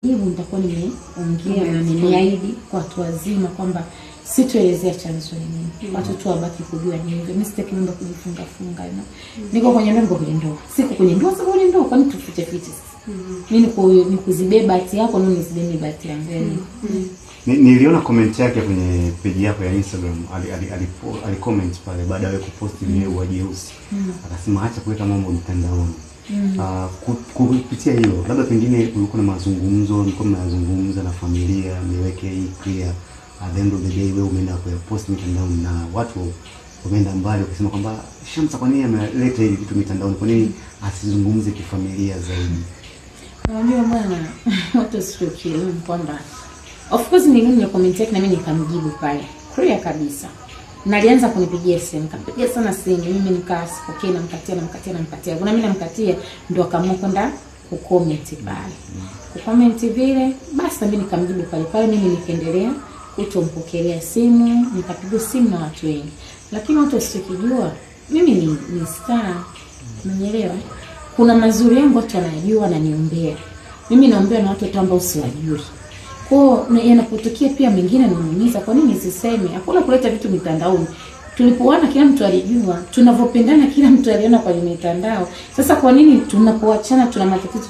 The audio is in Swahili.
Hivyo nitakuwa nimeongea na nimeahidi kwa watu wazima kwamba sitoelezea chanzo ni nini. Watu tu wabaki kujua ni hivyo. Mimi sitaki mambo kujifunga funga. Niko kwenye lengo kwenye ndoa. Siko kwenye ndoa, siko kwenye ndoa, kwani tufiche fiche. Mimi ni kuzibeba bahati yako, mimi nisibebe bahati yangu. Niliona comment yake kwenye page yako ya Instagram, ali-comment pale baada ya kupost ile wajeusi. Akasema acha kuweka mambo mtandaoni. Kupitia hiyo labda pengine ulikuwa na mazungumzo, mlikuwa mnazungumza na familia, niweke hii clear, at the end of the day wewe umeenda kupost mitandaoni na watu wameenda mbali wakisema kwamba Shamsa kwa nini ameleta hivi vitu mitandaoni, kwa nini asizungumze kifamilia zaidi? Unajua bwana, watu sio kielewa kwamba of course niliona comment yake na mimi nikamjibu pale clear kabisa. Na alianza kunipigia simu, nikapigia sana simu, mimi nikasipokea, namkatia. Kuna mimi namkatia ndio akaamua kwenda kucomment pale. Kucomment vile, basi mimi nikamjibu pale mimi nikaendelea kutompokelea simu, nikapiga simu na watu wengi. Lakini watu wasikijua mimi ni star. Unanielewa? Kuna mazuri yangu watu wanajua na niombea. Mimi naombea na watu ambao siwajui. Kwa yanapotokea pia mengine ananiumiza, kwa nini nisiseme? Hakuna kuleta vitu mitandaoni. Tulipoana kila mtu alijua, tunavopendana kila mtu aliona kwenye mitandao. Sasa kwa nini tunapoachana tuna matatizo